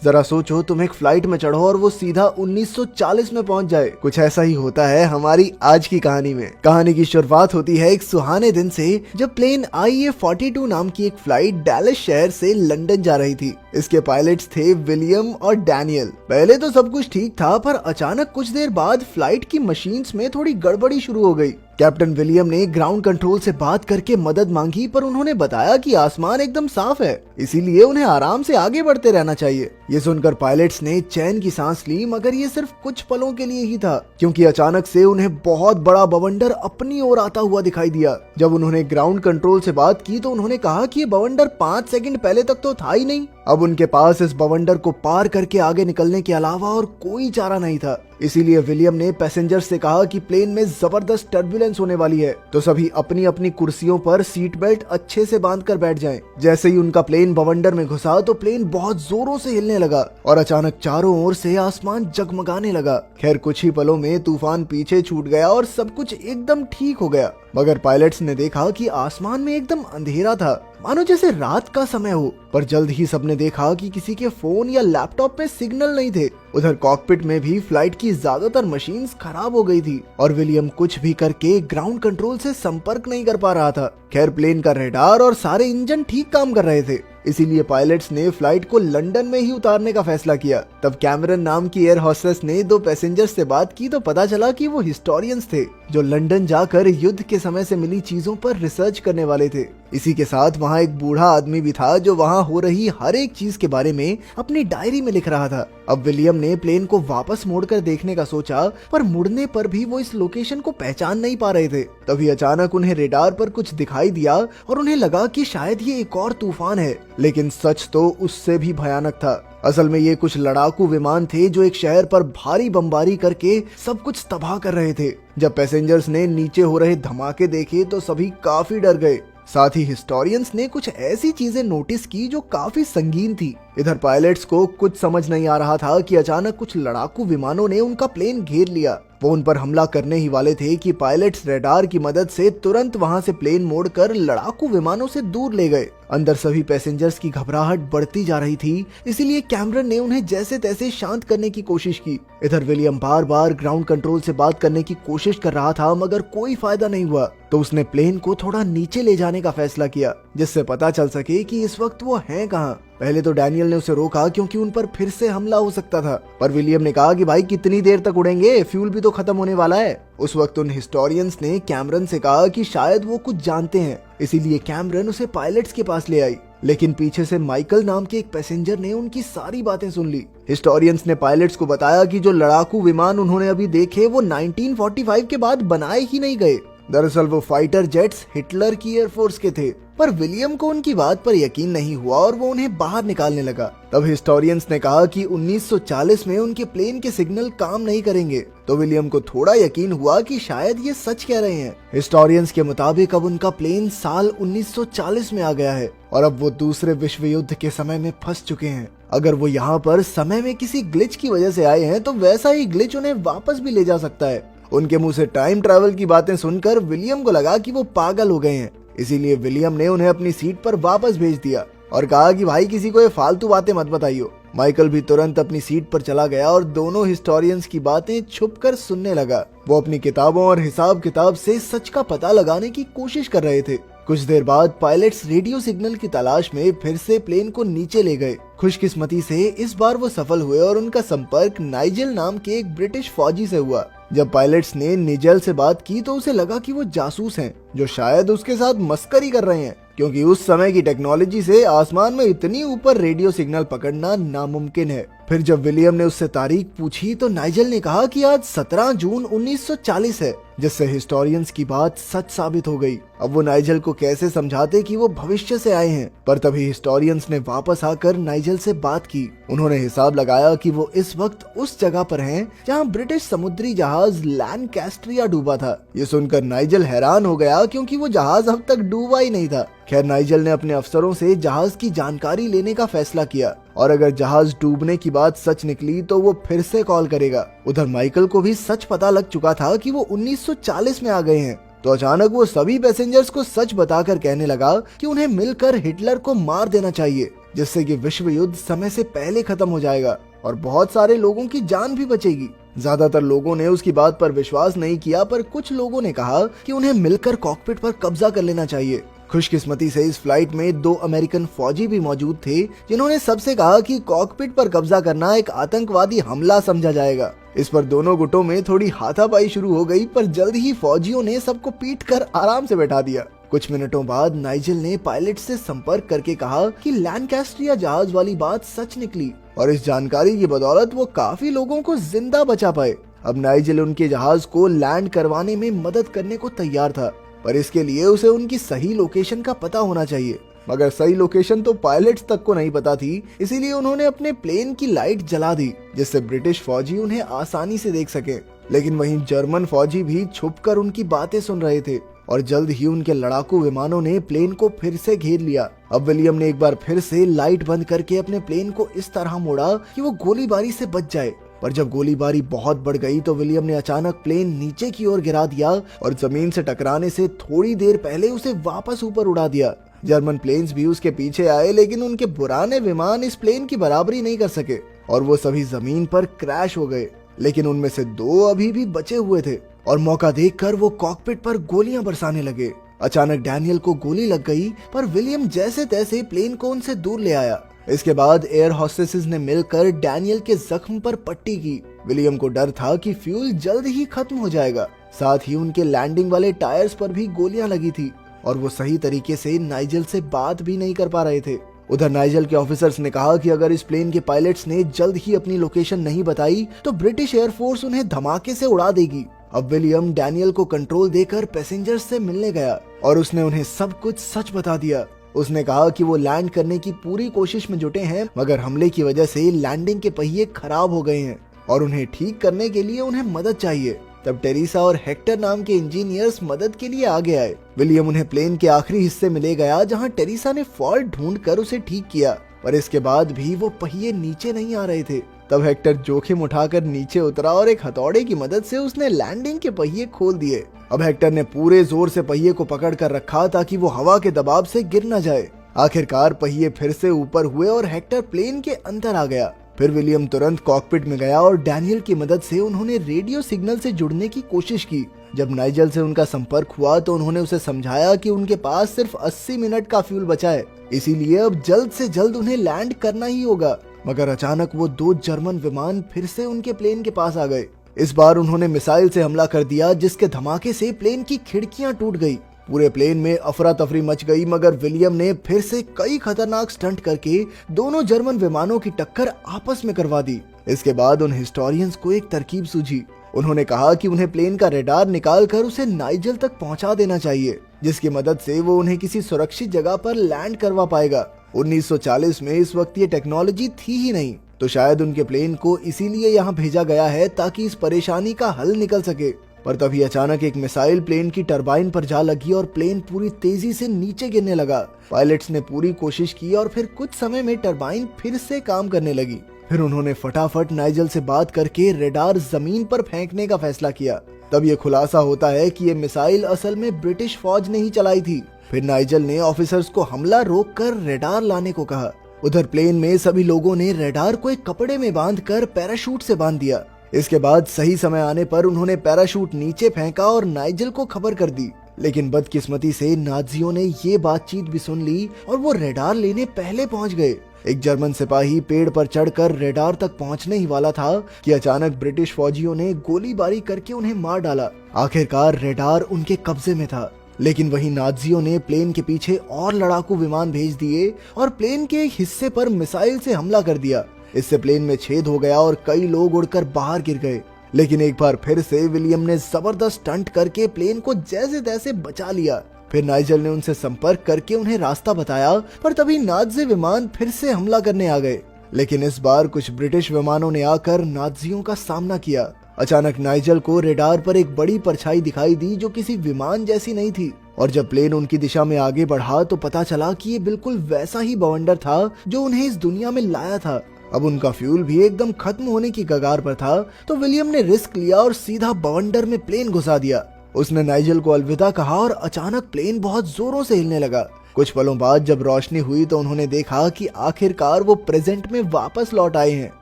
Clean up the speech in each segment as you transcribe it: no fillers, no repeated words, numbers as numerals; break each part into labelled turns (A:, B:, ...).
A: जरा सोचो तुम एक फ्लाइट में चढ़ो और वो सीधा 1940 में पहुंच जाए। कुछ ऐसा ही होता है हमारी आज की कहानी में। कहानी की शुरुआत होती है एक सुहाने दिन से जब प्लेन IA-42 नाम की एक फ्लाइट डैलस शहर से लंदन जा रही थी। इसके पायलट्स थे विलियम और डैनियल। पहले तो सब कुछ ठीक था, पर अचानक कुछ देर बाद फ्लाइट की मशीन्स में थोड़ी गड़बड़ी शुरू हो गई। कैप्टन विलियम ने ग्राउंड कंट्रोल से बात करके मदद मांगी, पर उन्होंने बताया कि आसमान एकदम साफ है, इसीलिए उन्हें आराम से आगे बढ़ते रहना चाहिए। ये सुनकर पायलट्स ने चैन की सांस ली, मगर ये सिर्फ कुछ पलों के लिए ही था, क्योंकि अचानक से उन्हें बहुत बड़ा बवंडर अपनी ओर आता हुआ दिखाई दिया। जब उन्होंने ग्राउंड कंट्रोल से बात की तो उन्होंने कहा कि ये बवंडर 5 सेकंड पहले तक तो था ही नहीं। अब उनके पास इस बवंडर को पार करके आगे निकलने के अलावा और कोई चारा नहीं था। इसीलिए विलियम ने पैसेंजर्स से कहा कि प्लेन में जबरदस्त टर्बुलेंस होने वाली है, तो सभी अपनी अपनी कुर्सियों पर सीट बेल्ट अच्छे से बांधकर बैठ जाएं। जैसे ही उनका प्लेन बवंडर में घुसा तो प्लेन बहुत जोरों से हिलने लगा और अचानक चारों ओर से आसमान जगमगाने लगा। खैर कुछ ही पलों में तूफान पीछे छूट गया और सब कुछ एकदम ठीक हो गया। मगर पायलट्स ने देखा कि आसमान में एकदम अंधेरा था, मानो जैसे रात का समय हो। पर जल्द ही सबने देखा कि किसी के फोन या लैपटॉप में सिग्नल नहीं थे। उधर कॉकपिट में भी फ्लाइट की ज्यादातर मशीन्स खराब हो गई थी और विलियम कुछ भी करके ग्राउंड कंट्रोल से संपर्क नहीं कर पा रहा था। खैर प्लेन का रडार और सारे इंजन ठीक काम कर रहे थे, इसीलिए पायलट्स ने फ्लाइट को लंदन में ही उतारने का फैसला किया। तब कैमरन नाम की एयर होस्टेस ने 2 पैसेंजर्स से बात की तो पता चला कि वो हिस्टोरियंस थे जो लंदन जाकर युद्ध के समय से मिली चीजों पर रिसर्च करने वाले थे। इसी के साथ वहाँ एक बूढ़ा आदमी भी था जो वहाँ हो रही हर एक चीज के बारे में अपनी डायरी में लिख रहा था। अब विलियम ने प्लेन को वापस मोड़कर देखने का सोचा, पर मुड़ने पर भी वो इस लोकेशन को पहचान नहीं पा रहे थे। तभी अचानक उन्हें रेडार पर कुछ दिखाई दिया और उन्हें लगा कि शायद ये एक और तूफान है, लेकिन सच तो उससे भी भयानक था। असल में ये कुछ लड़ाकू विमान थे जो एक शहर पर भारी बमबारी करके सब कुछ तबाह कर रहे थे। जब पैसेंजर्स ने नीचे हो रहे धमाके देखे तो सभी काफी डर गए। साथ ही हिस्टोरियंस ने कुछ ऐसी चीजें नोटिस की जो काफी संगीन थी। इधर पायलट्स को कुछ समझ नहीं आ रहा था कि अचानक कुछ लड़ाकू विमानों ने उनका प्लेन घेर लिया। वो उन पर हमला करने ही वाले थे कि पायलट्स रडार की मदद से तुरंत वहां से प्लेन मोड़कर लड़ाकू विमानों से दूर ले गए। अंदर सभी पैसेंजर्स की घबराहट बढ़ती जा रही थी, इसीलिए कैमरन ने उन्हें जैसे तैसे शांत करने की कोशिश की। इधर विलियम बार बार ग्राउंड कंट्रोल से बात करने की कोशिश कर रहा था, मगर कोई फायदा नहीं हुआ। तो उसने प्लेन को थोड़ा नीचे ले जाने का फैसला किया, जिससे पता चल सके कि इस वक्त वो हैं कहाँ। पहले तो डैनियल ने उसे रोका क्योंकि उन पर फिर से हमला हो सकता था, पर विलियम ने कहा कि भाई कितनी देर तक उड़ेंगे, फ्यूल भी तो खत्म होने वाला है। उस वक्त उन हिस्टोरियंस ने कैमरन से कहा कि शायद वो कुछ जानते हैं, इसीलिए कैमरन उसे पायलट्स के पास ले आई। लेकिन पीछे से माइकल नाम के एक पैसेंजर ने उनकी सारी बातें सुन ली। हिस्टोरियंस ने पायलट्स को बताया कि जो लड़ाकू विमान उन्होंने अभी देखे वो 1945 के बाद बनाए ही नहीं गए। दरअसल वो फाइटर जेट्स हिटलर की एयरफोर्स के थे। पर विलियम को उनकी बात पर यकीन नहीं हुआ और वो उन्हें बाहर निकालने लगा। तब हिस्टोरियंस ने कहा कि 1940 में उनके प्लेन के सिग्नल काम नहीं करेंगे, तो विलियम को थोड़ा यकीन हुआ कि शायद ये सच कह रहे हैं। हिस्टोरियंस के मुताबिक अब उनका प्लेन साल 1940 में आ गया है और अब वो दूसरे विश्व युद्ध के समय में फंस चुके हैं। अगर वो यहाँ पर समय में किसी ग्लिच की वजह से आए हैं तो वैसा ही ग्लिच उन्हें वापस भी ले जा सकता है। उनके मुंह से टाइम ट्रैवल की बातें सुनकर विलियम को लगा कि वो पागल हो गए हैं, इसीलिए विलियम ने उन्हें अपनी सीट पर वापस भेज दिया और कहा कि भाई किसी को ये फालतू बातें मत बताइयो। माइकल भी तुरंत अपनी सीट पर चला गया और दोनों हिस्टोरियंस की बातें छुपकर सुनने लगा। वो अपनी किताबों और हिसाब किताब से सच का पता लगाने की कोशिश कर रहे थे। कुछ देर बाद पायलट्स रेडियो सिग्नल की तलाश में फिर से प्लेन को नीचे ले गए। खुशकिस्मती से इस बार वो सफल हुए और उनका संपर्क नाइजेल नाम के एक ब्रिटिश फौजी से हुआ। जब पायलट्स ने निजेल से बात की तो उसे लगा कि वो जासूस हैं, जो शायद उसके साथ मस्करी कर रहे हैं, क्योंकि उस समय की टेक्नोलॉजी से आसमान में इतनी ऊपर रेडियो सिग्नल पकड़ना नामुमकिन है। फिर जब विलियम ने उससे तारीख पूछी तो नाइजेल ने कहा कि आज 17 जून 1940 है, जिससे हिस्टोरियंस की बात सच साबित हो गई। अब वो नाइजेल को कैसे समझाते कि वो भविष्य से आए हैं, पर तभी हिस्टोरियंस ने वापस आकर नाइजेल से बात की। उन्होंने हिसाब लगाया कि वो इस वक्त उस जगह पर हैं जहां ब्रिटिश समुद्री जहाज लैनकास्ट्रिया डूबा था। ये सुनकर नाइजेल हैरान हो गया क्योंकि वो जहाज अब तक डूबा ही नहीं था। खैर नाइजेल ने अपने अफसरों से जहाज की जानकारी लेने का फैसला किया और अगर जहाज डूबने की बात सच निकली तो वो फिर से कॉल करेगा। उधर माइकल को भी सच पता लग चुका था कि वो 1940 में आ गए हैं, तो अचानक वो सभी पैसेंजर्स को सच बताकर कहने लगा कि उन्हें मिलकर हिटलर को मार देना चाहिए, जिससे कि विश्व युद्ध समय से पहले खत्म हो जाएगा और बहुत सारे लोगों की जान भी बचेगी। ज्यादातर लोगों ने उसकी बात पर विश्वास नहीं किया, पर कुछ लोगों ने कहा कि उन्हें मिलकर कॉकपिट पर कब्जा कर लेना चाहिए। खुशकिस्मती से इस फ्लाइट में 2 अमेरिकन फौजी भी मौजूद थे, जिन्होंने सबसे कहा कि कॉकपिट पर कब्जा करना एक आतंकवादी हमला समझा जाएगा। इस पर दोनों गुटों में थोड़ी हाथापाई शुरू हो गई, पर जल्द ही फौजियों ने सबको पीट कर आराम से बैठा दिया। कुछ मिनटों बाद नाइजेल ने पायलट से संपर्क करके कहा कि लैंकास्ट्रिया जहाज वाली बात सच निकली और इस जानकारी की बदौलत वो काफी लोगों को जिंदा बचा पाए। अब नाइजेल उनके जहाज को लैंड करवाने में मदद करने को तैयार था, पर इसके लिए उसे उनकी सही लोकेशन का पता होना चाहिए। मगर सही लोकेशन तो पायलट्स तक को नहीं पता थी, इसीलिए उन्होंने अपने प्लेन की लाइट जला दी, जिससे ब्रिटिश फौजी उन्हें आसानी से देख सके। लेकिन वहीं जर्मन फौजी भी छुपकर उनकी बातें सुन रहे थे और जल्द ही उनके लड़ाकू विमानों ने प्लेन को फिर से घेर लिया। अब विलियम ने एक बार फिर से लाइट बंद करके अपने प्लेन को इस तरह मोड़ा कि वो गोलीबारी से बच जाए, पर जब गोलीबारी बहुत बढ़ गई तो विलियम ने अचानक प्लेन नीचे की ओर गिरा दिया और जमीन से टकराने से थोड़ी देर पहले उसे वापस ऊपर उड़ा दिया। जर्मन प्लेन्स भी उसके पीछे आए, लेकिन उनके पुराने विमान इस प्लेन की बराबरी नहीं कर सके और वो सभी जमीन पर क्रैश हो गए। लेकिन उनमें से 2 अभी भी बचे हुए थे और मौका देखकर वो कॉकपिट पर गोलियां बरसाने लगे। अचानक डैनियल को गोली लग गई, पर विलियम जैसे तैसे प्लेन को उनसे दूर ले आया। इसके बाद एयर हॉस्टेसेस ने मिलकर डैनियल के जख्म पर पट्टी की। विलियम को डर था कि फ्यूल जल्द ही खत्म हो जाएगा। साथ ही उनके लैंडिंग वाले टायर्स पर भी गोलियां लगी थी और वो सही तरीके से नाइजेल से बात भी नहीं कर पा रहे थे। उधर नाइजेल के ऑफिसर्स ने कहा कि अगर इस प्लेन के पायलट्स ने जल्द ही अपनी लोकेशन नहीं बताई तो ब्रिटिश एयरफोर्स उन्हें धमाके से उड़ा देगी। अब विलियम डैनियल को कंट्रोल देकर पैसेंजर्स से मिलने गया और उसने उन्हें सब कुछ सच बता दिया। उसने कहा कि वो लैंड करने की पूरी कोशिश में जुटे हैं, मगर हमले की वजह से लैंडिंग के पहिए खराब हो गए हैं और उन्हें ठीक करने के लिए उन्हें मदद चाहिए। तब टेरिसा और हेक्टर नाम के इंजीनियर्स मदद के लिए आगे आए। विलियम उन्हें प्लेन के आखिरी हिस्से में ले गया, जहां टेरिसा ने फॉल्ट ढूंढकर उसे ठीक किया, पर इसके बाद भी वो पहिए नीचे नहीं आ रहे थे। तब हेक्टर जोखिम उठाकर नीचे उतरा और एक हथौड़े की मदद से उसने लैंडिंग के पहिए खोल दिए। अब हेक्टर ने पूरे जोर से पहिए को पकड़ कर रखा ताकि वो हवा के दबाव से गिर न जाए। आखिरकार पहिए फिर से ऊपर हुए और हेक्टर प्लेन के अंदर आ गया। फिर विलियम तुरंत कॉकपिट में गया और डैनियल की मदद से उन्होंने रेडियो सिग्नल से जुड़ने की कोशिश की। जब नाइजेल से उनका संपर्क हुआ तो उन्होंने उसे समझाया कि उनके पास सिर्फ 80 मिनट का फ्यूल बचा है, इसीलिए अब जल्द से जल्द उन्हें लैंड करना ही होगा। मगर अचानक वो 2 जर्मन विमान फिर से उनके प्लेन के पास आ गए। इस बार उन्होंने मिसाइल से हमला कर दिया, जिसके धमाके से प्लेन की खिड़कियां टूट गई। पूरे प्लेन में अफरा तफरी मच गई, मगर विलियम ने फिर से कई खतरनाक स्टंट करके दोनों जर्मन विमानों की टक्कर आपस में करवा दी। इसके बाद उन हिस्टोरियंस को एक तरकीब सूझी। उन्होंने कहा कि उन्हें प्लेन का रडार निकाल कर उसे नाइजेल तक पहुंचा देना चाहिए, जिसकी मदद से वो उन्हें किसी सुरक्षित जगह पर लैंड करवा पाएगा। 1940 में इस वक्त ये टेक्नोलॉजी थी ही नहीं, तो शायद उनके प्लेन को इसीलिए यहाँ भेजा गया है ताकि इस परेशानी का हल निकल सके। पर तभी अचानक एक मिसाइल प्लेन की टरबाइन पर जा लगी और प्लेन पूरी तेजी से नीचे गिरने लगा। पायलट्स ने पूरी कोशिश की और फिर कुछ समय में टरबाइन फिर से काम करने लगी। फिर उन्होंने फटाफट नाइजेल से बात करके रडार जमीन पर फेंकने का फैसला किया। तब ये खुलासा होता है कि ये मिसाइल असल में ब्रिटिश फौज ने ही चलाई थी। फिर नाइजेल ने ऑफिसर्स को हमला रोककर रडार लाने को कहा। उधर प्लेन में सभी लोगों ने रडार को एक कपड़े में बांधकर पैराशूट से बांध दिया। इसके बाद सही समय आने पर उन्होंने पैराशूट नीचे फेंका और नाइजेल को खबर कर दी। लेकिन बदकिस्मती से नाजियों ने ये बातचीत भी सुन ली और वो रडार लेने पहले पहुंच गए। एक जर्मन सिपाही पेड़ पर चढ़कर रडार तक पहुंचने ही वाला था कि अचानक ब्रिटिश फौजियों ने गोलीबारी करके उन्हें मार डाला। आखिरकार रडार उनके कब्जे में था, लेकिन वहीं नाजियों ने प्लेन के पीछे और लड़ाकू विमान भेज दिए और प्लेन के एक हिस्से पर मिसाइल से हमला कर दिया। इससे प्लेन में छेद हो गया और कई लोग उड़कर बाहर गिर गए। लेकिन एक बार फिर से विलियम ने जबरदस्त स्टंट करके प्लेन को जैसे तैसे बचा लिया। फिर नाइजेल ने उनसे संपर्क करके उन्हें रास्ता बताया, पर तभी नाजी विमान फिर से हमला करने आ गए। लेकिन इस बार कुछ ब्रिटिश विमानों ने आकर नाजियों का सामना किया। अचानक नाइजेल को रडार पर एक बड़ी परछाई दिखाई दी जो किसी विमान जैसी नहीं थी, और जब प्लेन उनकी दिशा में आगे बढ़ा तो पता चला कि ये बिल्कुल वैसा ही बवंडर था जो उन्हें इस दुनिया में लाया था। अब उनका फ्यूल भी एकदम खत्म होने की कगार पर था, तो विलियम ने रिस्क लिया और सीधा बवंडर में प्लेन घुसा दिया। उसने नाइजेल को अलविदा कहा और अचानक प्लेन बहुत जोरों से हिलने लगा। कुछ पलों बाद जब रोशनी हुई तो उन्होंने देखा कि आखिरकार वो प्रेजेंट में वापस लौट आए हैं।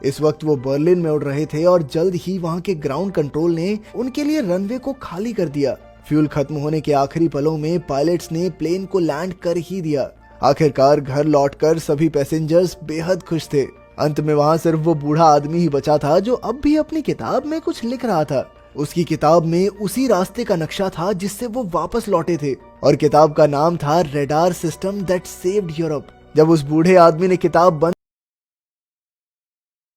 A: इस वक्त वो बर्लिन में उड़ रहे थे और जल्द ही वहाँ के ग्राउंड कंट्रोल ने उनके लिए रनवे को खाली कर दिया। फ्यूल खत्म होने के आखिरी पलों में पायलट्स ने प्लेन को लैंड कर ही दिया। आखिरकार घर लौटकर सभी पैसेंजर्स बेहद खुश थे। अंत में वहाँ सिर्फ वो बूढ़ा आदमी ही बचा था जो अब भी अपनी किताब में कुछ लिख रहा था। उसकी किताब में उसी रास्ते का नक्शा था जिससे वो वापस लौटे थे और किताब का नाम था radar system that saved Europe. जब उस बूढ़े आदमी ने किताब बंद